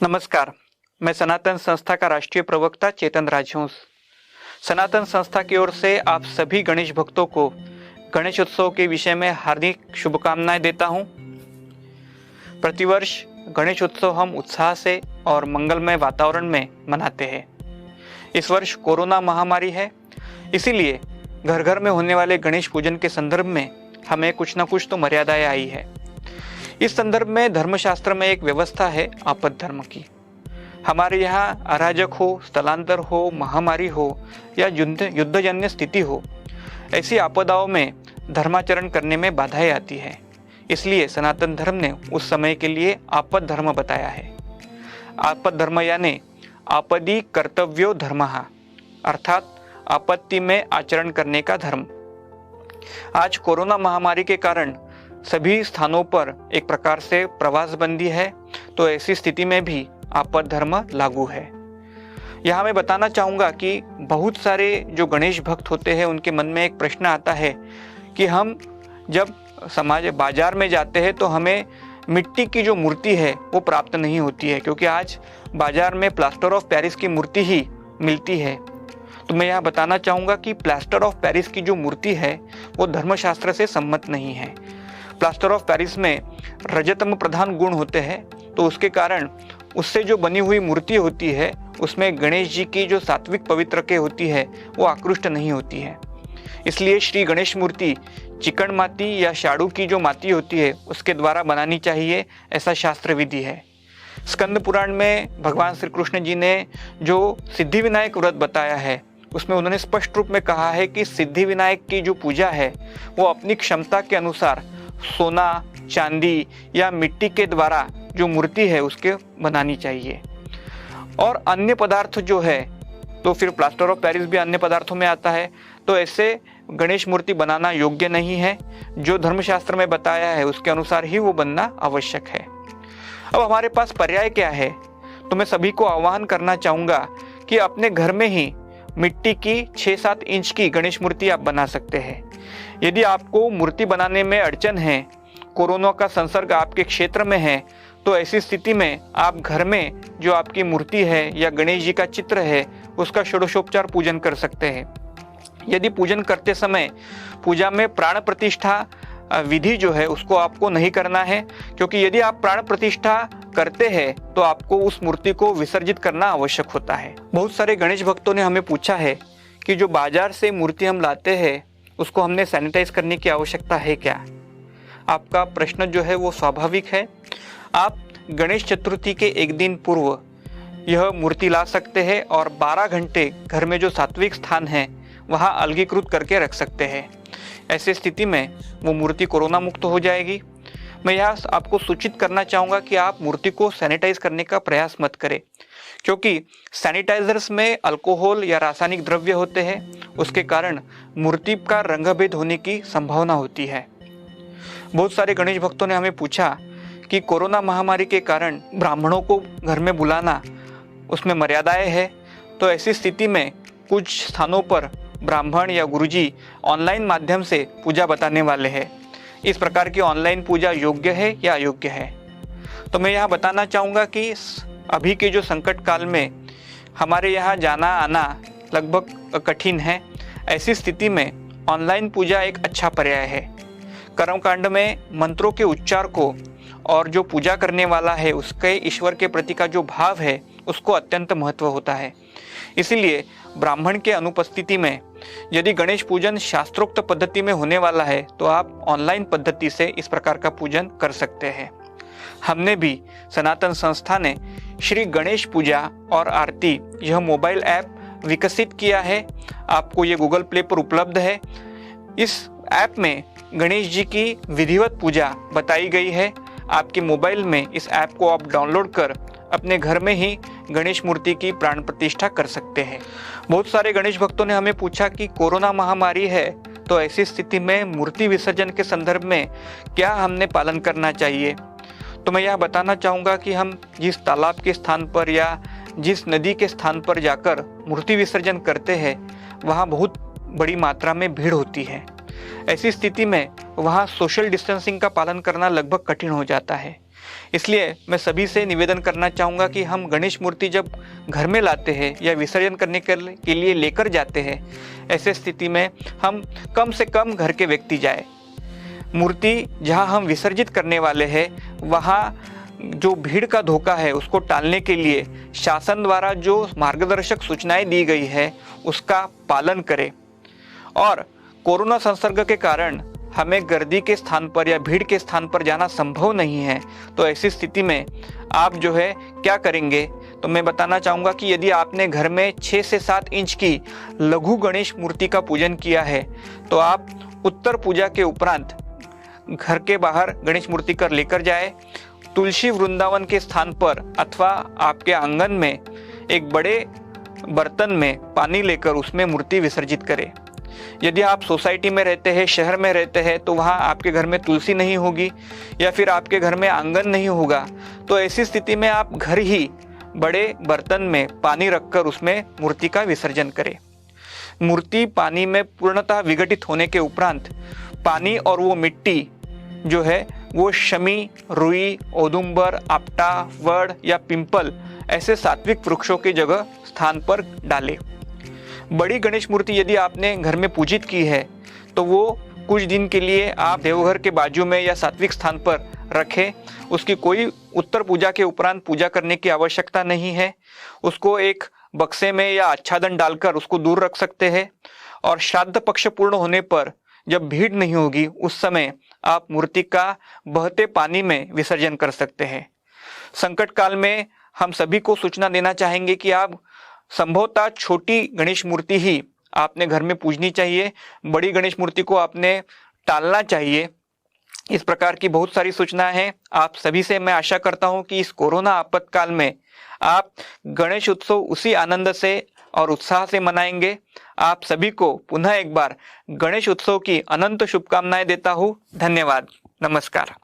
नमस्कार, मैं सनातन संस्था का राष्ट्रीय प्रवक्ता चेतन राजहंस। सनातन संस्था की ओर से आप सभी गणेश भक्तों को गणेश उत्सव के विषय में हार्दिक शुभकामनाएं देता हूं। प्रतिवर्ष गणेश उत्सव हम उत्साह से और मंगलमय वातावरण में मनाते हैं। इस वर्ष कोरोना महामारी है, इसीलिए घर घर में होने वाले गणेश पूजन के संदर्भ में हमें कुछ न कुछ तो मर्यादाएं आई है। इस संदर्भ में धर्मशास्त्र में एक व्यवस्था है आपद धर्म की। हमारे यहाँ अराजक हो, स्थलांतर हो, महामारी हो या युद्धजन्य स्थिति हो, ऐसी आपदाओं में धर्माचरण करने में बाधाएं आती है। इसलिए सनातन धर्म ने उस समय के लिए आपद धर्म बताया है। आपद धर्म यानी आपदी कर्तव्यो धर्मः, अर्थात आपत्ति में आचरण करने का धर्म। आज कोरोना महामारी के कारण सभी स्थानों पर एक प्रकार से प्रवास बंदी है, तो ऐसी स्थिति में भी आपद धर्म लागू है। यहाँ मैं बताना चाहूँगा कि बहुत सारे जो गणेश भक्त होते हैं उनके मन में एक प्रश्न आता है कि हम जब बाजार में जाते हैं तो हमें मिट्टी की जो मूर्ति है वो प्राप्त नहीं होती है, क्योंकि आज बाजार में प्लास्टर ऑफ पेरिस की मूर्ति ही मिलती है। तो मैं यहाँ बताना चाहूँगा कि प्लास्टर ऑफ पेरिस की जो मूर्ति है वो धर्मशास्त्र से सम्मत नहीं है। प्लास्टर ऑफ पेरिस में रजतम प्रधान गुण होते हैं, तो उसके कारण उससे जो बनी हुई मूर्ति होती है उसमें गणेश जी की जो सात्विक पवित्रता होती है वो आकृष्ट नहीं होती है। इसलिए श्री गणेश मूर्ति चिकन माटी या शाड़ू की जो माटी होती है उसके द्वारा बनानी चाहिए, ऐसा शास्त्र विधि है। स्कंद पुराण में भगवान श्री कृष्ण जी ने जो सिद्धि विनायक व्रत बताया है उसमें उन्होंने स्पष्ट रूप में कहा है कि सिद्धि विनायक की जो पूजा है वो अपनी क्षमता के अनुसार सोना, चांदी या मिट्टी के द्वारा जो मूर्ति है उसके बनानी चाहिए। और अन्य पदार्थ जो है तो फिर प्लास्टर ऑफ पेरिस भी अन्य पदार्थों में आता है, तो ऐसे गणेश मूर्ति बनाना योग्य नहीं है। जो धर्मशास्त्र में बताया है उसके अनुसार ही वो बनना आवश्यक है। अब हमारे पास पर्याय क्या है? तो मैं सभी को आह्वान करना चाहूँगा कि अपने घर में ही मिट्टी की 6-7 इंच की गणेश मूर्ति आप बना सकते हैं। यदि आपको मूर्ति बनाने में अड़चन है, कोरोना का संसर्ग आपके क्षेत्र में है, तो ऐसी स्थिति में आप घर में जो आपकी मूर्ति है या गणेश जी का चित्र है उसका षोडशोपचार पूजन कर सकते हैं। यदि पूजन करते समय पूजा में प्राण प्रतिष्ठा विधि जो है उसको आपको नहीं करना है, क्योंकि यदि आप प्राण प्रतिष्ठा करते हैं तो आपको उस मूर्ति को विसर्जित करना आवश्यक होता है। बहुत सारे गणेश भक्तों ने हमें पूछा है कि जो बाजार से मूर्ति हम लाते हैं उसको हमने सैनिटाइज करने की आवश्यकता है क्या? आपका प्रश्न जो है वो स्वाभाविक है। आप गणेश चतुर्थी के एक दिन पूर्व यह मूर्ति ला सकते हैं और 12 घंटे घर में जो सात्विक स्थान है वहाँ अलगीकृत करके रख सकते हैं। ऐसी स्थिति में वो मूर्ति कोरोना मुक्त हो जाएगी। मैं यहाँ आपको सूचित करना चाहूँगा कि आप मूर्ति को सैनिटाइज करने का प्रयास मत करें, क्योंकि सैनिटाइजर्स में अल्कोहल या रासायनिक द्रव्य होते हैं, उसके कारण मूर्ति का रंगभेद होने की संभावना होती है। बहुत सारे गणेश भक्तों ने हमें पूछा कि कोरोना महामारी के कारण ब्राह्मणों को घर में बुलाना उसमें मर्यादाएं है, तो ऐसी स्थिति में कुछ स्थानों पर ब्राह्मण या गुरुजी ऑनलाइन माध्यम से पूजा बताने वाले हैं। इस प्रकार की ऑनलाइन पूजा योग्य है या अयोग्य है? तो मैं यहाँ बताना चाहूँगा कि अभी के जो संकट काल में हमारे यहाँ जाना आना लगभग कठिन है। ऐसी स्थिति में ऑनलाइन पूजा एक अच्छा पर्याय है। कर्मकांड में मंत्रों के उच्चार को और जो पूजा करने वाला है उसके ईश्वर के प्रति का जो भाव है उसको अत्यंत महत्व होता है। इसीलिए ब्राह्मण के अनुपस्थिति में यदि गणेश पूजन शास्त्रोक्त पद्धति में होने वाला है तो आप ऑनलाइन पद्धति से इस प्रकार का पूजन कर सकते हैं। हमने भी सनातन संस्था ने श्री गणेश पूजा और आरती यह मोबाइल ऐप विकसित किया है। आपको ये गूगल प्ले पर उपलब्ध है। इस ऐप में गणेश जी की विधिवत पूजा बताई गई है। आपके मोबाइल में इस ऐप को आप डाउनलोड कर अपने घर में ही गणेश मूर्ति की प्राण प्रतिष्ठा कर सकते हैं। बहुत सारे गणेश भक्तों ने हमें पूछा कि कोरोना महामारी है, तो ऐसी स्थिति में मूर्ति विसर्जन के संदर्भ में क्या हमने पालन करना चाहिए? तो मैं यह बताना चाहूँगा कि हम जिस तालाब के स्थान पर या जिस नदी के स्थान पर जाकर मूर्ति विसर्जन करते हैं वहाँ बहुत बड़ी मात्रा में भीड़ होती है। ऐसी स्थिति में वहाँ सोशल डिस्टेंसिंग का पालन करना लगभग कठिन हो जाता है। इसलिए मैं सभी से निवेदन करना चाहूँगा कि हम गणेश मूर्ति जब घर में लाते हैं या विसर्जन करने के लिए लेकर जाते हैं, ऐसे स्थिति में हम कम से कम घर के व्यक्ति जाए। मूर्ति जहाँ हम विसर्जित करने वाले हैं वहाँ जो भीड़ का धोखा है उसको टालने के लिए शासन द्वारा जो मार्गदर्शक सूचनाएं दी गई है उसका पालन करें। और कोरोना संसर्ग के कारण हमें गर्दी के स्थान पर या भीड़ के स्थान पर जाना संभव नहीं है, तो ऐसी स्थिति में आप जो है क्या करेंगे, तो मैं बताना चाहूँगा कि यदि आपने घर में 6 से 7 इंच की लघु गणेश मूर्ति का पूजन किया है तो आप उत्तर पूजा के उपरांत घर के बाहर गणेश मूर्ति कर लेकर जाए, तुलसी वृंदावन के स्थान पर अथवा आपके आंगन में एक बड़े बर्तन में पानी लेकर उसमें मूर्ति विसर्जित करें। यदि आप सोसाइटी में रहते हैं, शहर में रहते हैं, तो वहाँ आपके घर में तुलसी नहीं होगी या फिर आपके घर में आंगन नहीं होगा, तो ऐसी स्थिति में आप घर ही बड़े बर्तन में पानी रखकर उसमें मूर्ति का विसर्जन करें। मूर्ति पानी में पूर्णतः विघटित होने के उपरांत पानी और वो मिट्टी जो है वो शमी, रुई, औदुंबर, आपटा, वड या पिंपल ऐसे सात्विक वृक्षों की जगह स्थान पर डालें। बड़ी गणेश मूर्ति यदि आपने घर में पूजित की है तो वो कुछ दिन के लिए आप देवघर के बाजू में या सात्विक स्थान पर रखें। उसकी कोई उत्तर पूजा के उपरांत पूजा करने की आवश्यकता नहीं है। उसको एक बक्से में या आच्छादन डालकर उसको दूर रख सकते हैं और श्राद्ध पक्ष पूर्ण होने पर जब भीड़ नहीं होगी उस समय आप मूर्ति का बहते पानी में विसर्जन कर सकते हैं। संकट काल में हम सभी को सूचना देना चाहेंगे कि आप संभवतः छोटी गणेश मूर्ति ही आपने घर में पूजनी चाहिए, बड़ी गणेश मूर्ति को आपने टालना चाहिए। इस प्रकार की बहुत सारी सूचनाएं हैं। आप सभी से मैं आशा करता हूं कि इस कोरोना आपातकाल में आप गणेश उत्सव उसी आनंद से और उत्साह से मनाएंगे। आप सभी को पुनः एक बार गणेश उत्सव की अनंत शुभकामनाएं देता हूं। धन्यवाद। नमस्कार।